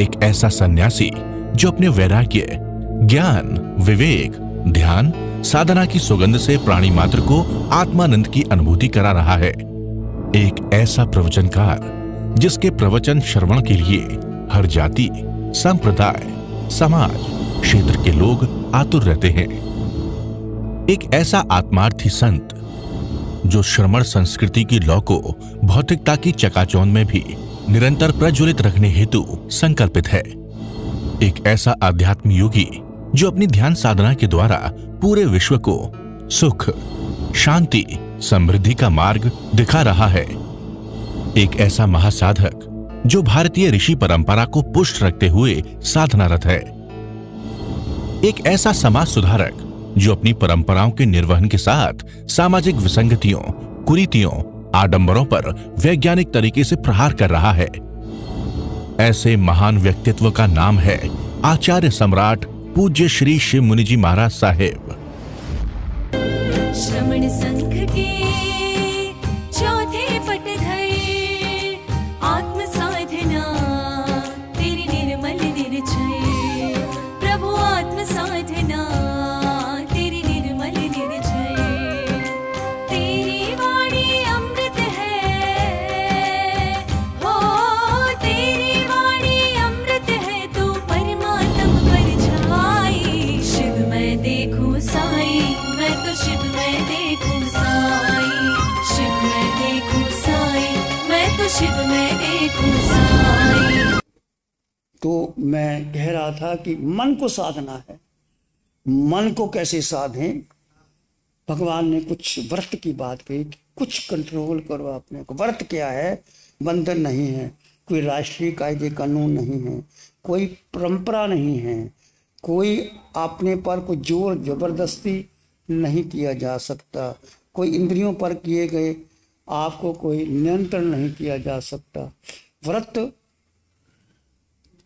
एक ऐसा सन्यासी जो अपने वैराग्य, ज्ञान, विवेक, ध्यान, साधना की सुगंध से प्राणी मात्र को आत्मानंद की अनुभूति करा रहा है। एक ऐसा प्रवचनकार जिसके प्रवचन श्रवण के लिए हर जाति, संप्रदाय, समाज, क्षेत्र के लोग आतुर रहते हैं। एक ऐसा आत्मार्थी संत जो श्रमण संस्कृति की लौ को भौतिकता की चकाचौंध में भी निरंतर प्रज्वलित रखने हेतु संकल्पित है। एक ऐसा आध्यात्म योगी जो अपनी ध्यान साधना के द्वारा पूरे विश्व को सुख, शांति, समृद्धि का मार्ग दिखा रहा है। एक ऐसा महासाधक जो भारतीय ऋषि परंपरा को पुष्ट रखते हुए साधनारत है। एक ऐसा समाज सुधारक जो अपनी परंपराओं के निर्वहन के साथ सामाजिक विसंगतियों, कुरीतियों, आडंबरों पर वैज्ञानिक तरीके से प्रहार कर रहा है। ऐसे महान व्यक्तित्व का नाम है आचार्य सम्राट पूज्य श्री शिव मुनि जी महाराज साहेब। श्रमण संघ के चौथे पटधर, आत्म साधना तेरी निर्मल निर्जय, प्रभु आत्म साधना तेरी निर्मल निर्जय। तेरी वाणी अमृत है, हो तेरी वाणी अमृत है, तू परमात्म पर छाई। शिव मैं देखूं साई, मैं तो शिव मैं देखूं साई, शिव मैं देखूं साई, मैं तो शिव मैं देखूं साई। तो मैं कह रहा था कि मन को साधना है। मन को कैसे साधें? भगवान ने कुछ व्रत की बात कही कि कुछ कंट्रोल करो अपने को। व्रत क्या है? बंधन नहीं है, कोई राष्ट्रीय कायदे कानून नहीं है, कोई परंपरा नहीं है, कोई अपने पर कोई जोर जबरदस्ती नहीं किया जा सकता, कोई इंद्रियों पर किए गए आपको कोई नियंत्रण नहीं किया जा सकता। व्रत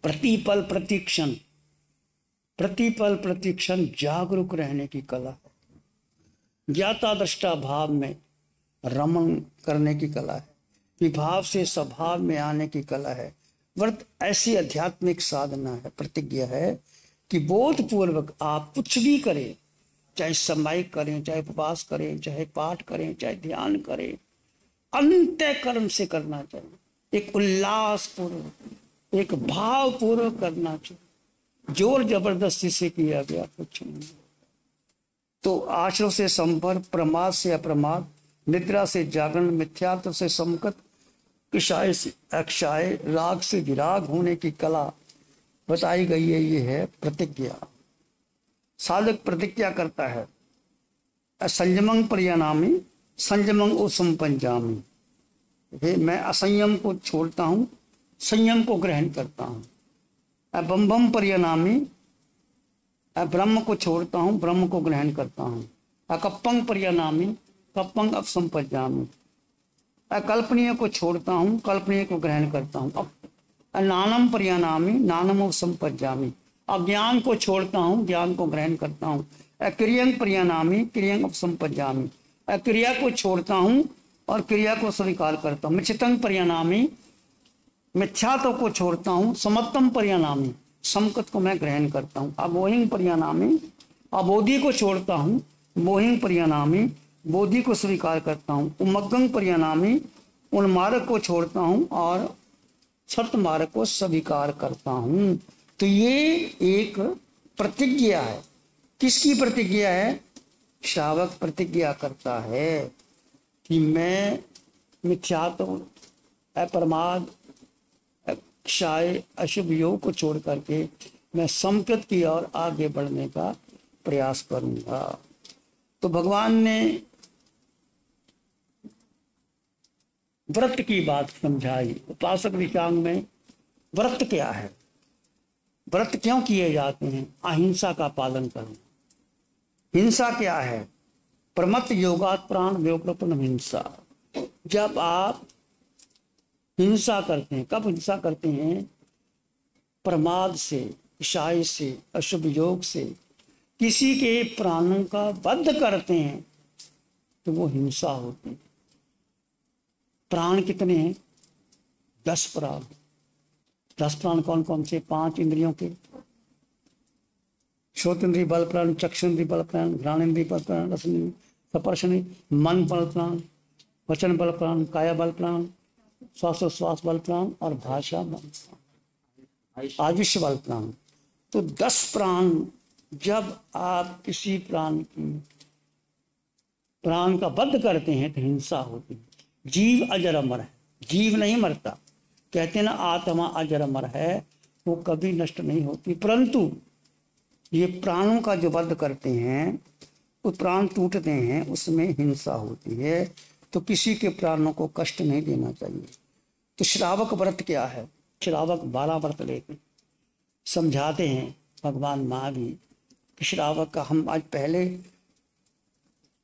प्रतिपल प्रतिक्षण, प्रतिपल प्रतिक्षण जागरूक रहने की कला है। ज्ञाता दृष्टा भाव में रमण करने की कला है, विभाव से स्वभाव में आने की कला है। व्रत ऐसी आध्यात्मिक साधना है, प्रतिज्ञा है कि बोधपूर्वक आप कुछ भी करें, चाहे सामायिक करें, चाहे उपवास करें, चाहे पाठ करें, चाहे ध्यान करें, अंतःकरण से करना चाहिए। एक उल्लास पूर्वक, एक भाव पूर्वक करना चाहिए। जोर जबरदस्ती से किया गया कुछ नहीं। तो आश्रव से संपर्क, प्रमाद से अप्रमाद, निद्रा से जागरण, मिथ्यात्व से समकत, किशाय से अक्षाय, राग से विराग होने की कला बताई गई है। ये है प्रतिज्ञा। साधक प्रतिज्ञा करता है, असंयमं परिणामी संयमं उपसंपंजामि। मैं असंयम को छोड़ता हूँ, संयम को ग्रहण करता हूँ। ब्रह्मं परिणामी, ब्रह्म को छोड़ता हूँ, ब्रह्म को ग्रहण करता हूँ। कप्पं परिणामी, कप्पं उपसंपंजामि। कल्पनीय को छोड़ता हूँ, कल्पनीय को ग्रहण करता हूँ। नानम परिणामी, नानम उपसंपंजामि। अज्ञान को छोड़ता हूँ, ज्ञान को ग्रहण करता हूँ। क्रियं परिणामी, क्रियं उपसंपंजामि। क्रिया को छोड़ता हूँ और क्रिया को स्वीकार करता हूँ। मिच्छितं परिणामी, मिथ्यात्व को छोड़ता हूँ। समत्तम परिणामी, समकत को मैं ग्रहण करता हूँ। अबोहिं परिणामी, अबोधि को छोड़ता हूँ। बोहिं परिणामी, बोधि को स्वीकार करता हूँ। उमग्गं परिणामी, उन्मार्ग को छोड़ता हूँ और सत्य मार्ग को स्वीकार करता हूँ। तो ये एक प्रतिज्ञा है। किसकी प्रतिज्ञा है? श्रावक प्रतिज्ञा करता है कि मैं मिथ्यात्व, अप्रमाद, क्षय, अशुभ योग को छोड़ करके मैं समकृत की ओर आगे बढ़ने का प्रयास करूंगा। तो भगवान ने व्रत की बात समझाई। उपासक विचांग में व्रत क्या है, व्रत क्यों किए जाते हैं? अहिंसा का पालन करना। हिंसा क्या है? प्रमत्त योगात् प्राण व्योकृतम हिंसा। जब आप हिंसा करते हैं, कब हिंसा करते हैं? प्रमाद से, ईशाई से, अशुभ योग से किसी के प्राणों का वध करते हैं तो वो हिंसा होती है। प्राण कितने हैं? 10 प्राण। 10 प्राण कौन कौन से? 5 इंद्रियों के, श्रोतेंद्रिय बल प्राण, चक्षुंद्रिय बल प्राण, घ्राणेन्द्रिय बल प्राण, रसनेन्द्रिय, स्पर्शेन्द्रिय, मन बल प्राण, वचन बल प्राण, काया बल प्राण, श्वासोश्वास बल प्राण और भाषा बल प्राण, आयुष्य बल प्राण। तो 10 प्राण जब आप किसी प्राण का वध करते हैं तो हिंसा होती है। जीव अजर अमर है, जीव नहीं मरता। कहते हैं ना आत्मा अजर अमर है, वो कभी नष्ट नहीं होती, परंतु ये प्राणों का जो वध करते हैं, वो प्राण टूटते हैं, उसमें हिंसा होती है। तो किसी के प्राणों को कष्ट नहीं देना चाहिए। तो श्रावक व्रत क्या है? श्रावक 12 व्रत लेते, समझाते हैं भगवान महावीर कि श्रावक का हम आज पहले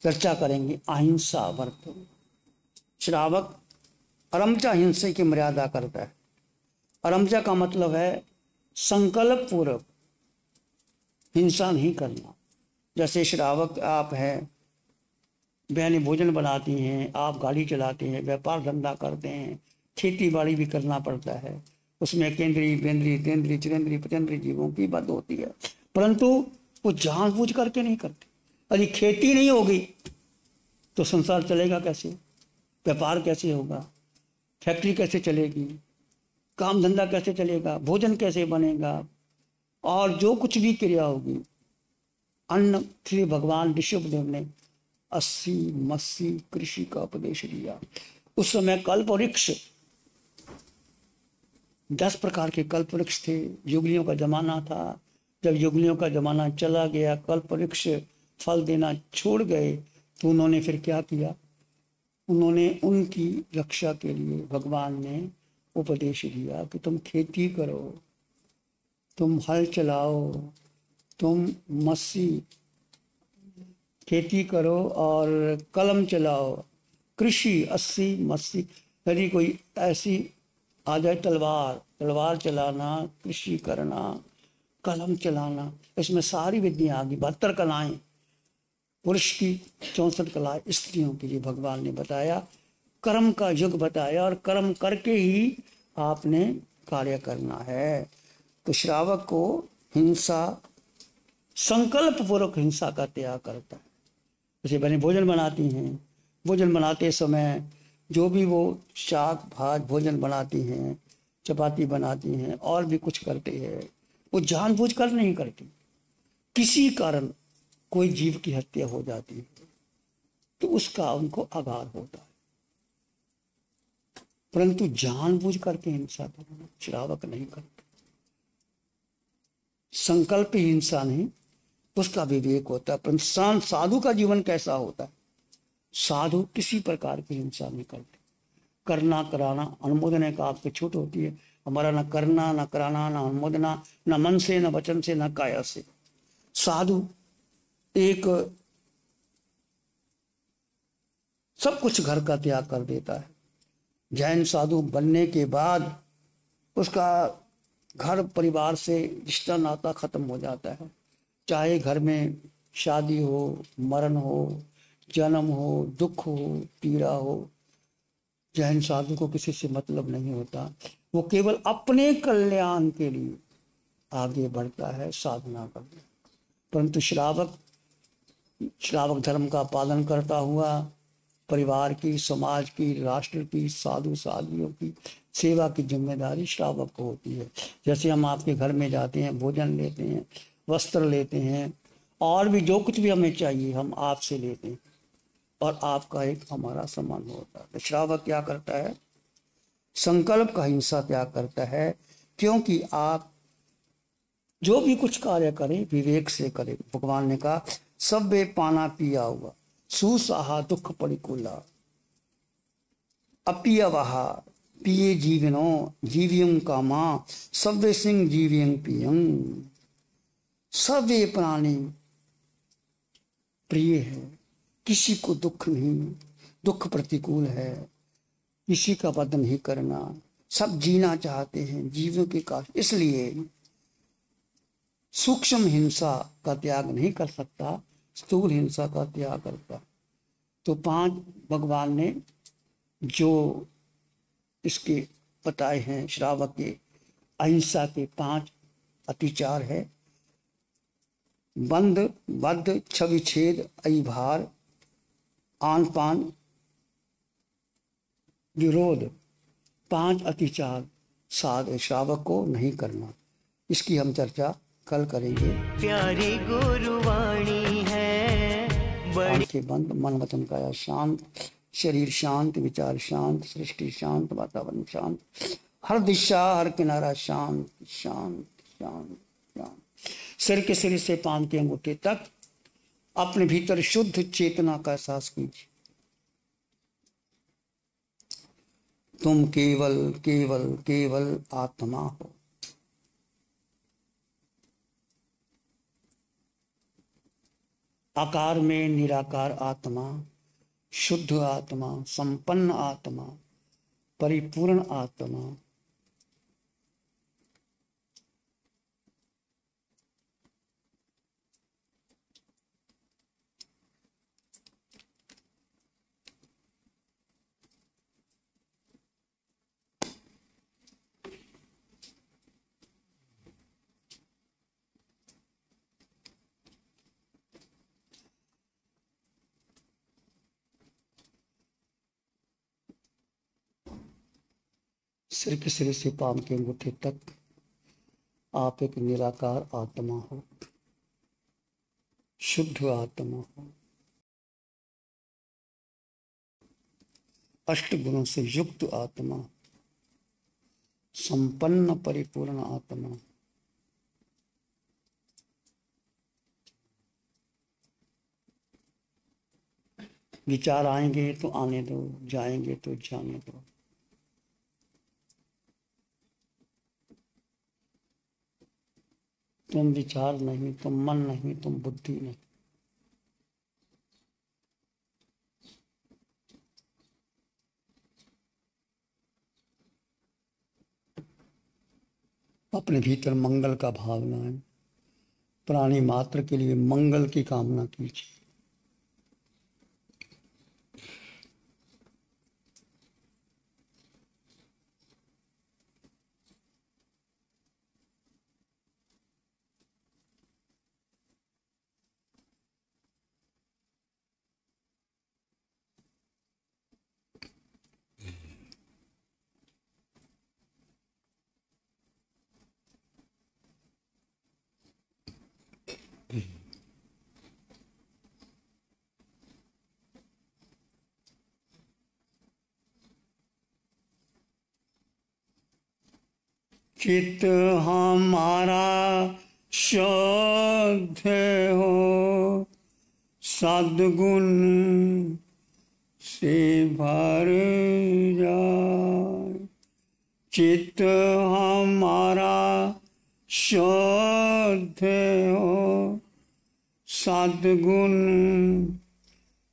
चर्चा करेंगे। अहिंसा व्रत, श्रावक अरमचा हिंसा की मर्यादा करता है। अरमचा का मतलब है संकल्प पूर्वक हिंसा नहीं करना। जैसे श्रावक आप हैं, बहनें भोजन बनाती हैं, आप गाड़ी चलाते हैं, व्यापार धंधा करते हैं, खेती बाड़ी भी करना पड़ता है, उसमें केंद्रीय, बेंद्रीय, तेंद्रीय, चिरेंद्रीय, पचेंद्रीय जीवों की बात होती है, परंतु वो जानबूझ करके नहीं करते। यदि खेती नहीं होगी तो संसार चलेगा कैसे? व्यापार कैसे होगा? फैक्ट्री कैसे चलेगी? काम धंधा कैसे चलेगा? भोजन कैसे बनेगा? और जो कुछ भी क्रिया होगी, अन्न श्री भगवान ऋषभदेव ने 80 मस्सी कृषि का उपदेश दिया। उस समय कल्प वृक्ष 10 प्रकार के कल्प वृक्ष थे। युगलियों का जमाना था। जब युगलियों का जमाना चला गया, कल्प वृक्ष फल देना छोड़ गए, तो उन्होंने फिर क्या किया? उन्होंने उनकी रक्षा के लिए भगवान ने उपदेश दिया कि तुम खेती करो, तुम हल चलाओ, तुम मस्सी खेती करो और कलम चलाओ। कृषि 80 मस्सी, यदि कोई ऐसी आ जाए तलवार चलाना, कृषि करना, कलम चलाना, इसमें सारी विद्याएं आ गई। 72 कलाएं, पुरुष की 64 कलाएं स्त्रियों के लिए भगवान ने बताया। कर्म का युग बताया और कर्म करके ही आपने कार्य करना है। तो श्रावक को हिंसा, संकल्प पूर्वक हिंसा का त्याग करता है। जैसे बहनें भोजन बनाती हैं, भोजन बनाते समय जो भी वो शाक भात भोजन बनाती हैं, चपाती बनाती हैं और भी कुछ करते हैं, वो जानबूझ कर नहीं करती। किसी कारण कोई जीव की हत्या हो जाती है तो उसका उनको आघात होता है, परंतु जानबूझ करके हिंसा करना श्रावक नहीं करते। संकल्प हिंसा नहीं, उसका विवेक होता है। परंतु साधु का जीवन कैसा होता है? साधु किसी प्रकार की हिंसा नहीं करते। करना कराना अनुमोदन का आपकी छूट होती है। हमारा न करना न कराना न अनुमोदना, न मन से न वचन से न काया से। साधु एक सब कुछ घर का त्याग कर देता है। जैन साधु बनने के बाद उसका घर परिवार से रिश्ता नाता खत्म हो जाता है। चाहे घर में शादी हो, मरण हो, जन्म हो, दुख हो, पीड़ा हो, जैन साधु को किसी से मतलब नहीं होता। वो केवल अपने कल्याण के लिए आगे बढ़ता है, साधना करता है। परंतु श्रावक धर्म का पालन करता हुआ परिवार की, समाज की, राष्ट्र की, साधु साधुओं की सेवा की जिम्मेदारी श्रावक को होती है। जैसे हम आपके घर में जाते हैं, भोजन लेते हैं, वस्त्र लेते हैं और भी जो कुछ भी हमें चाहिए हम आपसे लेते हैं और आपका एक हमारा सम्मान होता है। तो श्रावक क्या करता है? संकल्प का हिंसा त्याग करता है, क्योंकि आप जो भी कुछ कार्य करें विवेक से करें। भगवान ने कहा सब्बे पाना पिया हुआ सुसाहा दुख परिकुला अपियवहा पिए जीवनो जीवियं कामा सब्बे सिंह जीवियं पियं। सभी प्राणी प्रिय है, किसी को दुख नहीं, दुख प्रतिकूल है, किसी का वध नहीं करना, सब जीना चाहते हैं, जीवों के काश। इसलिए सूक्ष्म हिंसा का त्याग नहीं कर सकता, स्थूल हिंसा का त्याग करता। तो 5 भगवान ने जो इसके बताए हैं श्रावक के अहिंसा के 5 अतिचार है। बंध, बद्ध, छवि छेद, अहिभार, आन पान, विरोध, 5 अतिचार श्रावक को नहीं करना। इसकी हम चर्चा कल करेंगे। प्यारी गुरुवाणी है बड़ी के बंद, मन वचन काया शांत, शरीर शांत, विचार शांत, सृष्टि शांत, वातावरण शांत, हर दिशा हर किनारा शांत शांत शांत शांत। सिर के सिर से पांव के अंगूठे तक अपने भीतर शुद्ध चेतना का एहसास कीजिए। तुम केवल केवल केवल आत्मा हो। आकार में निराकार आत्मा, शुद्ध आत्मा, संपन्न आत्मा, परिपूर्ण आत्मा। सिर के सिरे से पांव के अंगूठे तक आप एक निराकार आत्मा हो, शुद्ध आत्मा हो, अष्ट गुणों से युक्त आत्मा, संपन्न परिपूर्ण आत्मा। विचार आएंगे तो आने दो, जाएंगे तो जाने दो। तुम विचार नहीं, तुम मन नहीं, तुम बुद्धि नहीं। अपने भीतर मंगल का भाव लाएं, प्राणी मात्र के लिए मंगल की कामना कीजिए। चित्त हमारा शुद्ध हो, सद्गुण से भर जाए। चित्त हमारा शुद्ध हो, सद्गुण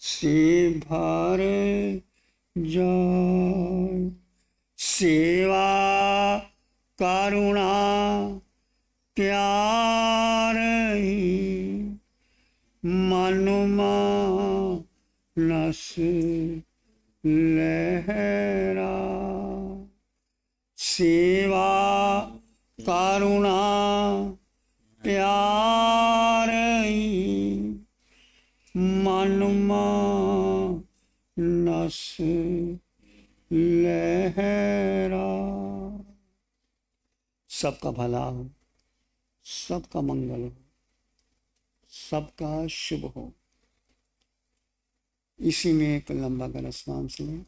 से भर जाए। सेवा करुणा प्यार ही मन मानस लहरा। सेवा करुणा प्यार ही मन मानस लहरा। सबका भला हो, सबका मंगल हो, सबका शुभ हो। इसी में एक लंबा गहरा सांस लें।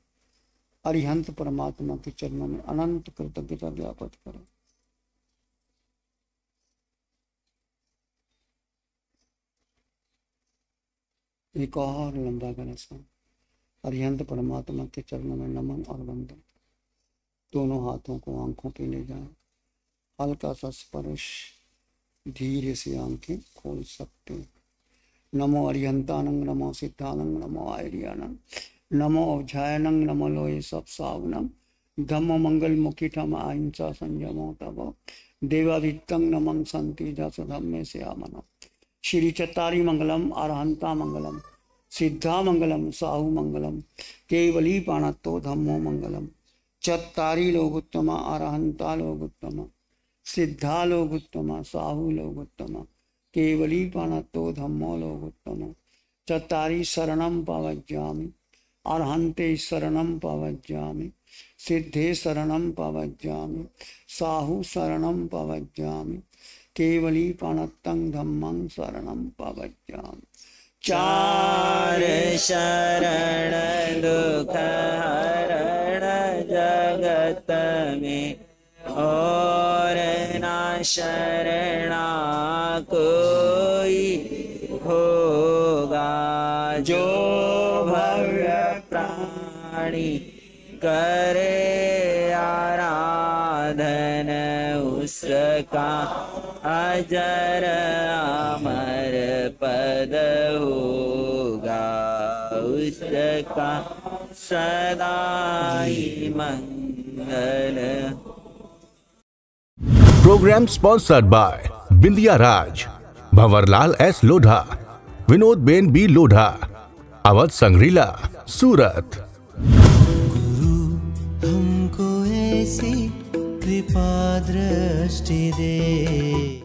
अरिहंत परमात्मा के चरणों में अनंत कृतज्ञता ज्ञापित करें। एक और लंबा गहरा सांस। अरिहंत परमात्मा के चरणों में नमन और वंदन। दोनों हाथों को आंखों पे ले जाएं। हल्का सा स्पर्श, धीरे से आंखें खोल सकते हैं। नमो अरिहंतानंग, नमो सिद्धानंग, नमो आयरियानंग, नमो अवझायनंग, नमो लोये सब सावनम, धम्मो मंगल मुखिठम अहिंसा संयमो तब देवादित्यं नमं संति जस धम्मे से आमनम। श्री चत्तारी मंगलम, अरहंता मंगलम, सिद्धा मंगलम, साहु मंगलम, केवली पाणत्तो धम्मो मंगलम। चत्तारी लोगोत्तमा, अरहंता लोगोत्तमा, सिद्धा लोगोत्तमा साहू लोगोत्तमा केवली पाणतो धम्मो लोगोत्तमा चत्तारि शरणं पवज्जामि अर्हन्ते शरणं पवज्जामि सिद्धे शरणं पवज्जामि साहू शरणं पवज्जामि केवली पाणतं धम्मं शरणं पवज्जामि। चार शरण दुख हरण जगत में और ना शरणा कोई होगा। जो भव्य प्राणी करे आराधन उसका अजर अमर पद होगा। उसका सदा ही मंगल। Program sponsored by Bindiya Raj, Bhanwarlal S Lodha, Vinod ben B Lodha, Awadh Shangrila, Surat. गुरु हमको ऐसी कृपा दृष्टि दे।